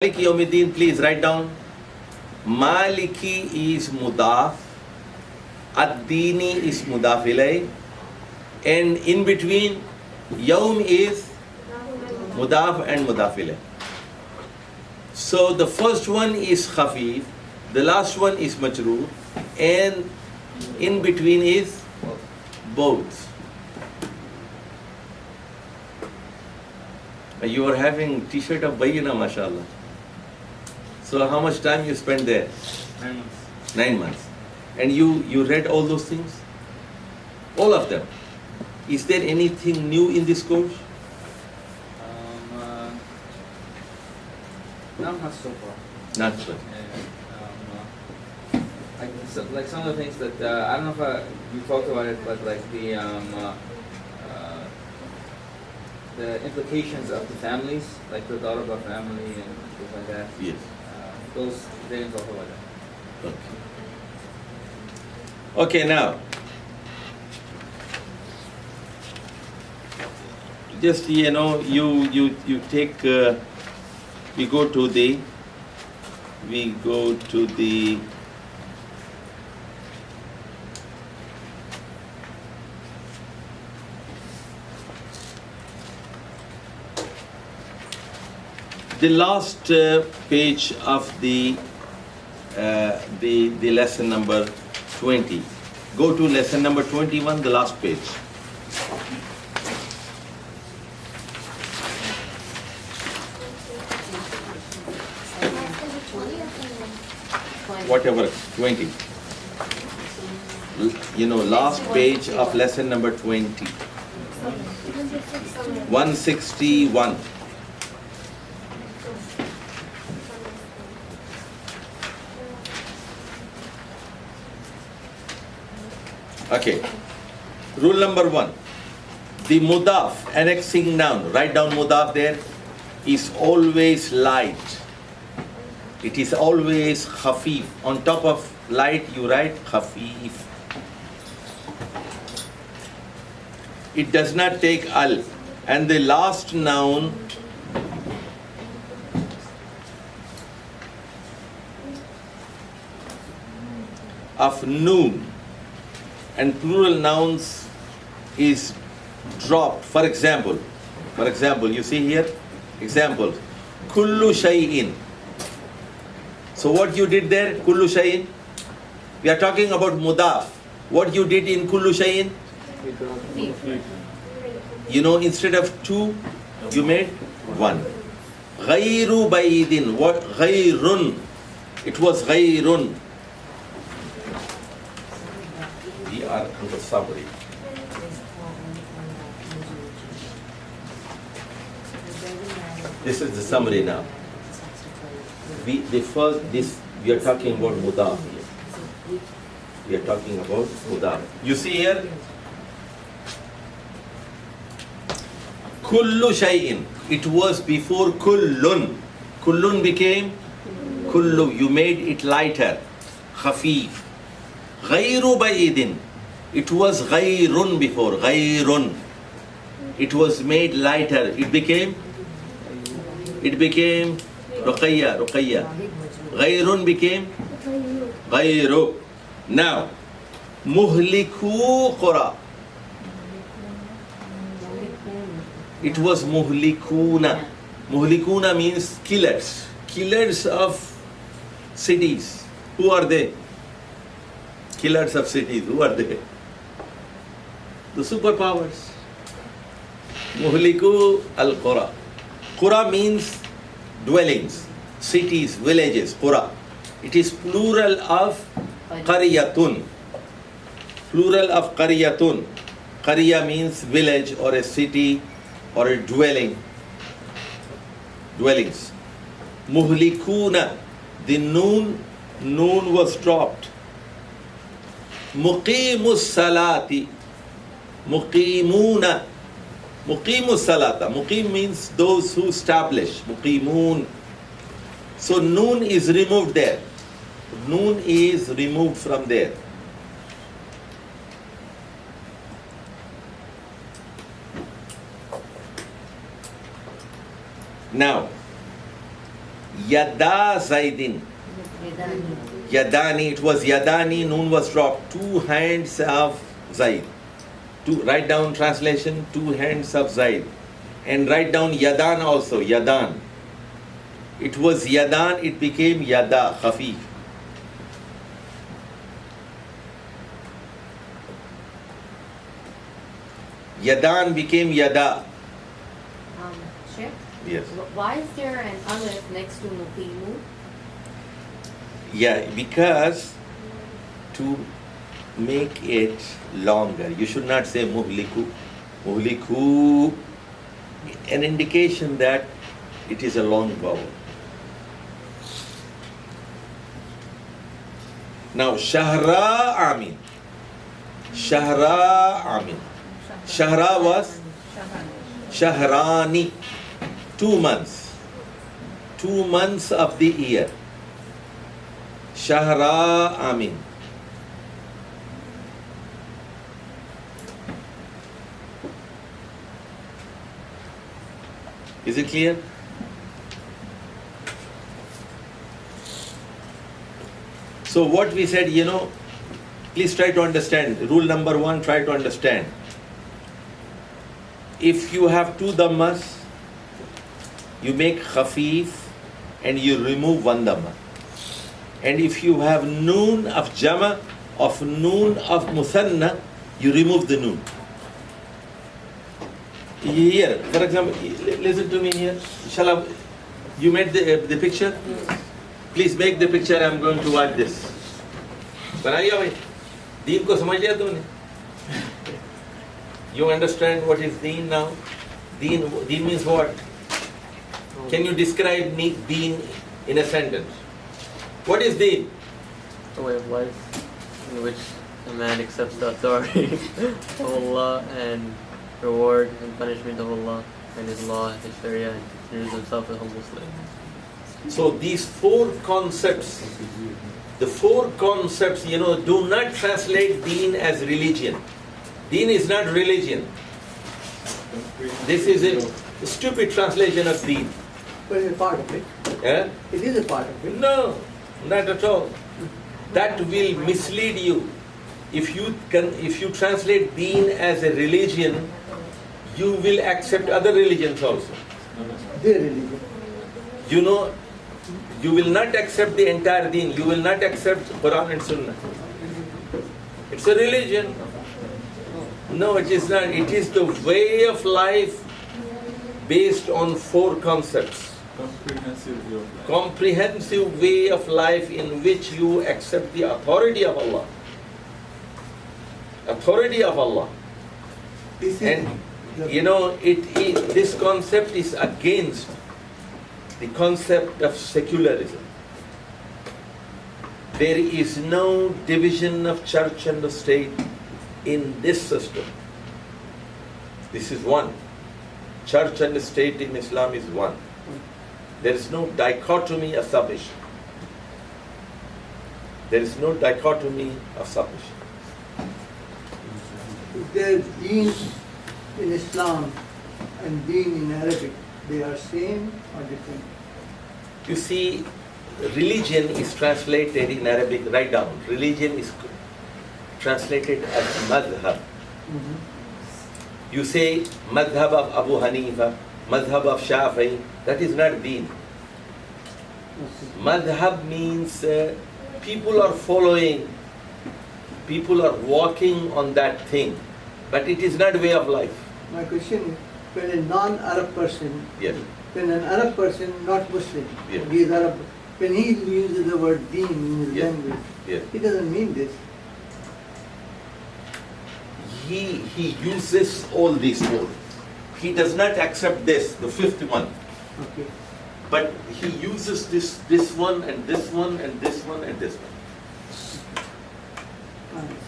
Maliki Yawmiddin, please write down. Maliki is mudaf, ad-dini is mudaf ilay, and in between Yawm is mudaf and mudaf ilay. So the first one is khafif, the last one is majroor, and in between is both. You are having t-shirt of Bayyina, mashallah. So how much time you spent there? 9 months. 9 months. And you read all those things? All of them. Is there anything new in this course? No, not so far. Not so. Like some of the things that I don't know if you talked about it, but like the implications of the families, like the daughter of a family and things like that. Yes. Those they didn't talk about that. Okay, now. Just, you take, we go to the last page of the lesson number 20. Go to lesson number 21, the last page. Whatever, 20. Last page of lesson number 20. 161. Okay. Rule number 1. The mudaf, annexing noun, write down mudaf there, is always light. It is always khafif. On top of light, you write khafif. It does not take al. And the last noun of noon and plural nouns is dropped. For example, you see here, example, kullu shay'in. So what you did there, kullu shay'in? We are talking about mudaf. What you did in kullu shay'in? Instead of 2, you made 1. Ghayru baydin. What? Ghayrun. It was ghayrun. We are on the summary. This is the summary now. We are talking about mudaf. We are talking about mudaf. You see here, kullu shay'in. It was before kullun. Kullun became kullu. You made it lighter, khafif. Ghayru ba'idin. It was ghayrun before, ghayrun. It was made lighter. It became ruqayya. Ghayrun became ghayru. Now, muhliku qura. It was muhlikuna. Muhlikuna means killers. Killers of cities. Who are they? Killers of cities. Who are they? The superpowers. Muhliku al-qura. Qura means dwellings, cities, villages, qura. It is plural of qaryatun. Plural of qaryatun. Qarya means village or a city or a dwelling. Dwellings. Muhlikuna. The noon was dropped. Muqimus salati. Muqimuna. Muqimus salata. Muqim means those who establish. Muqimun. So noon is removed there. Noon is removed from there. Now, Yada Zaidin. Yadani, it was Yadani, noon was dropped. Two hands of Zaid. Write down translation, two hands of Zaid. And write down Yadan also, Yadan. It was Yadan, it became Yada, Khafif. Yadan became Yada. Sheikh, Yes. why is there an alif next to Muqimu? Yeah, because to make it longer, you should not say muhliku. Muhliku, an indication that it is a long vowel. Now, Shahra Amin. Shahra Amin. Shahra was Shahrani. 2 months. 2 months of the year. Shahra Amin. Is it clear? So what we said, please try to understand. Rule number 1, try to understand. If you have 2 dhammas, you make khafif and you remove 1 dhamma. And if you have noon of jama, of noon of musanna, you remove the noon. Here, for example, listen to me here. You made the picture? Please make the picture. I'm going to watch this. बनाइए भाई. दीन को समझ लिया तुमने? You understand what is deen now? Deen means what? Can you describe deen in a sentence? What is deen? A way of life in which a man accepts the authority of Allah and reward and punishment of Allah and His law, His Sharia, and considers himself a humble slave. So these 4 concepts, do not translate deen as religion. Deen is not religion. This is a stupid translation of deen. But it's a part of it. Eh? It is a part of it. No, not at all. That will mislead you. If you translate deen as a religion, you will accept other religions also. Their religion. You will not accept the entire deen. You will not accept Quran and Sunnah. It's a religion. No, it is not. It is the way of life based on 4 concepts. Comprehensive way of life in which you accept the authority of Allah. Authority of Allah. This is And the- this concept is against the concept of secularism. There is no division of church and the state in this system. This is one. Church and the state in Islam is one. There is no dichotomy of submission. There is no dichotomy of submission. their deen in Islam and deen in Arabic, they are same or different? You see, religion is translated in Arabic, write down. Religion is translated as madhab. You say madhab of Abu Hanifa, madhab of Shafi'i, that is not deen. Madhab means people are following, people are walking on that thing, but it is not way of life. My question is, when a non-Arab person, Yes. when an Arab person, not Muslim, Yeah. he is Arab, when he uses the word deen in his Yes. language, Yes. he doesn't mean this. He uses all these four. He does not accept this, the 5th one. Okay. But he uses this one and this one and this one and this one.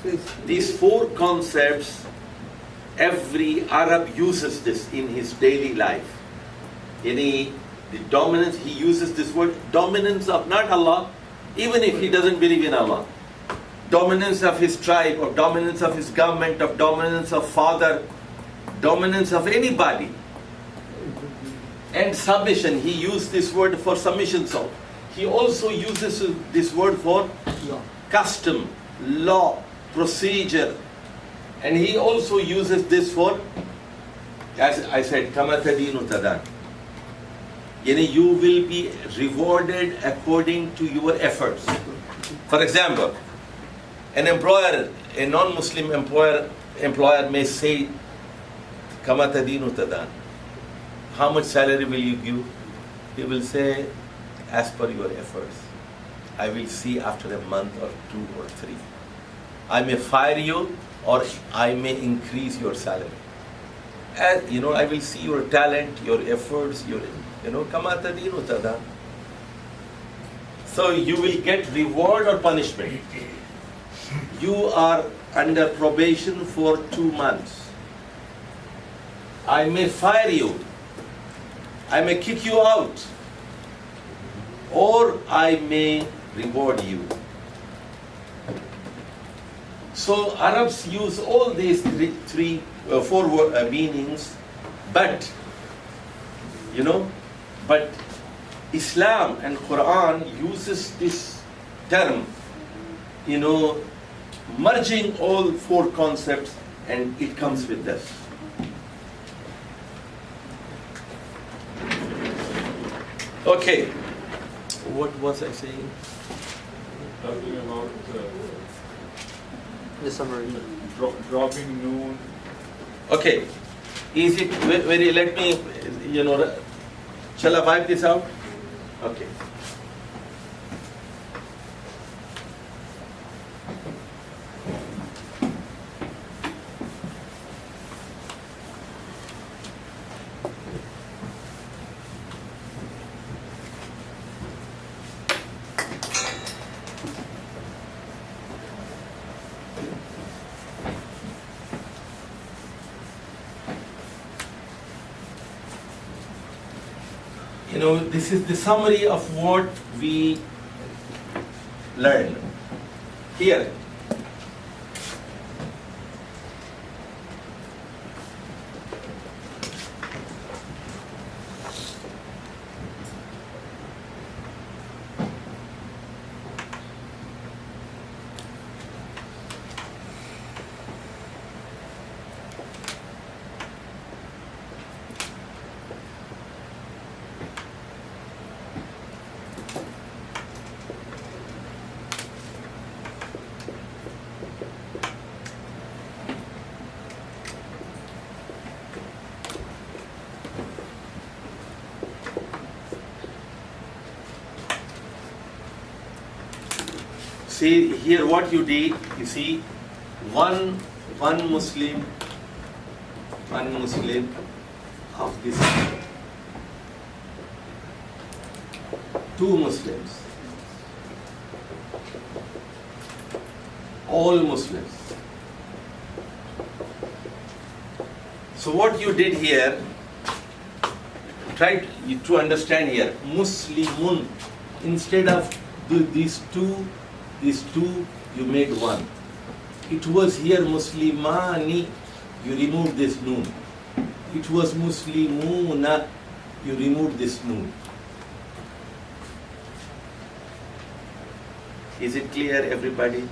So it's, These 4 concepts, every Arab uses this in his daily life. The dominance, he uses this word, dominance of not Allah, even if he doesn't believe in Allah. Dominance of his tribe, or dominance of his government, of dominance of father, dominance of anybody. And submission, he used this word for submission. So he also uses this word for law. custom, law, procedure. And he also uses this for, as I said, kama tadinu tadan. Yani you will be rewarded according to your efforts. For example, an employer, a non-Muslim employer may say, kama tadinu tadan. How much salary will you give? He will say, as per your efforts. I will see after a month or 2 or 3. I may fire you or I may increase your salary. As, I will see your talent, your efforts, kama tadinu tadan. So you will get reward or punishment. You are under probation for 2 months. I may fire you. I may kick you out. Or I may reward you. So Arabs use all these four meanings, but Islam and Quran uses this term, merging all 4 concepts, and it comes with this. Okay, what was I saying? Talking about The summary. dropping noon. Okay, is it very, let me, shall I wipe this out? Okay. This is the summary of what we learned here. See here what you did, you see, one Muslim of this, 2 Muslims, all Muslims. So what you did here, try to understand here, Muslimun, instead of these two, you made 1. It was here Muslimani, you removed this noon. It was Muslimuna, you removed this noon. Is it clear, everybody?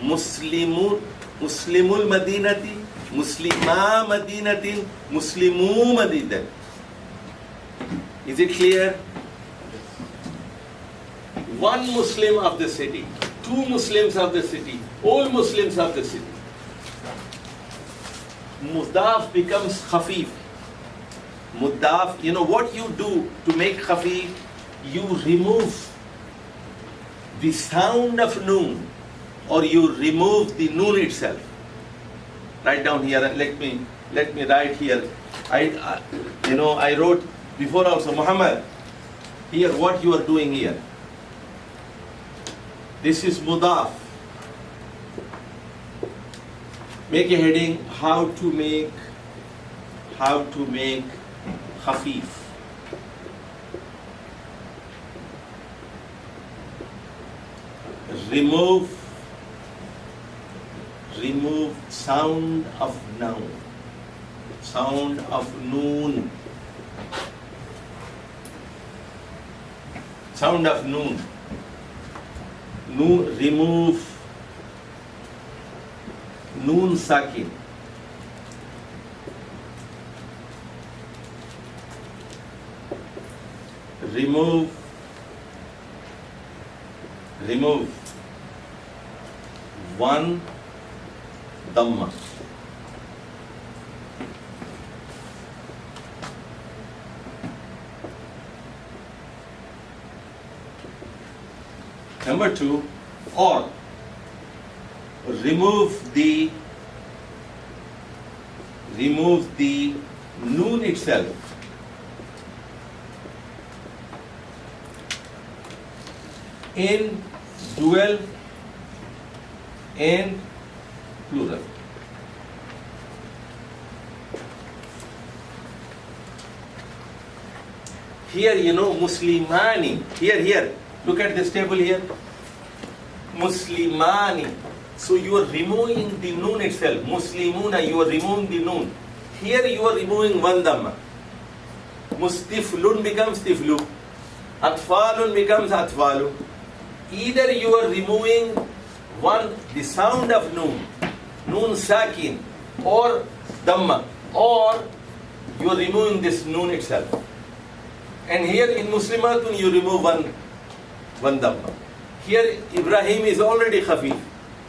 Muslimul Madinati, Muslima Madinatin, Muslimu Madinatin. Is it clear? 1 Muslim of the city, 2 Muslims of the city, all Muslims of the city. Mudaf becomes khafif. Mudaf, what you do to make khafif, you remove the sound of noon, or you remove the noon itself. Write down here, let me write here. I wrote before also, Muhammad, here what you are doing here. This is mudaf. Make a heading, how to make khafif. Remove sound of noun, sound of noon. sound of noon. Noon, remove noon sakin. Remove one dhamma. Number two, or remove the noon itself. In dual and plural. Here, Muslimani. Here. Look at this table here. Muslimani. So you are removing the noon itself. Muslimuna, you are removing the noon. Here you are removing one dhamma. Mustiflun becomes tiflu. Atfalun becomes atfalu. Either you are removing the sound of noon sakin, or dhamma, or you are removing this noon itself. And here in Muslimatun you remove one dhamma. Here Ibrahim is already khafif.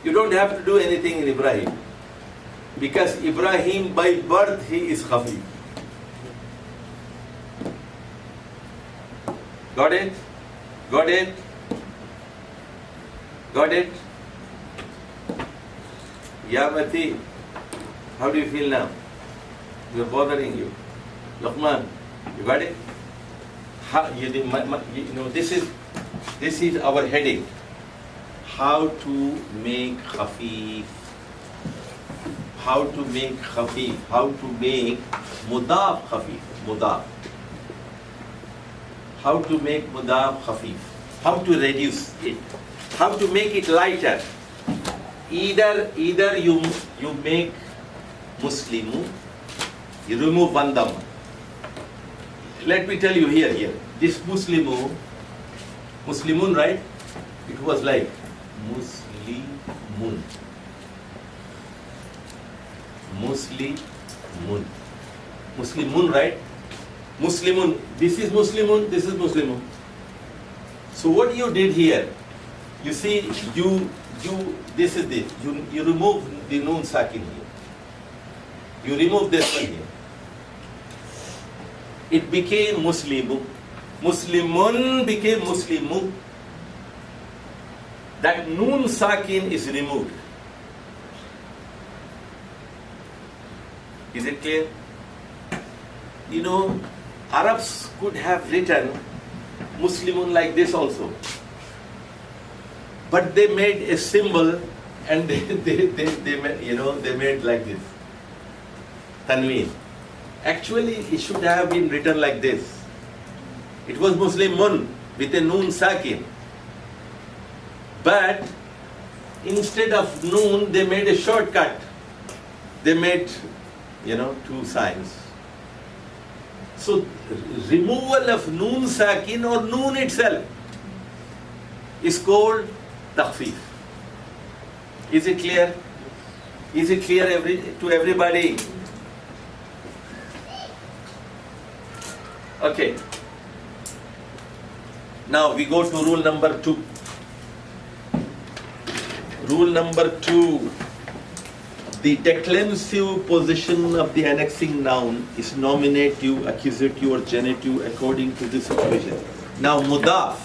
You don't have to do anything in Ibrahim, because Ibrahim by birth he is khafif. Got it? Yamati, how do you feel now? We are bothering you. Luqman, you got it? This is our heading. How to make khafif. How to make mudaf khafif. How to make mudaf khafif. How to reduce it. How to make it lighter. Either you make Muslimu, you remove one dhamma. Let me tell you here. This Muslimun, right? It was like Muslimun. Muslimun, right? Muslimun. This is Muslimun. So what you did here, you see, this is this. You remove the noon sakin here. You remove this one here. It became Muslimu. Muslimun became Muslimu. That noon sakin is removed. Is it clear? Arabs could have written Muslimun like this also. But they made a symbol and they made like this. Tanween. Actually, it should have been written like this. It was Muslimun with a noon sakin. But instead of noon, they made a shortcut. They made, two signs. So, removal of noon sakin or noon itself is called takhfif. Is it clear? Is it clear to everybody? Okay. Now we go to rule number 2. Rule number 2. The declensive position of the annexing noun is nominative, accusative, or genitive according to the situation. Now mudaf.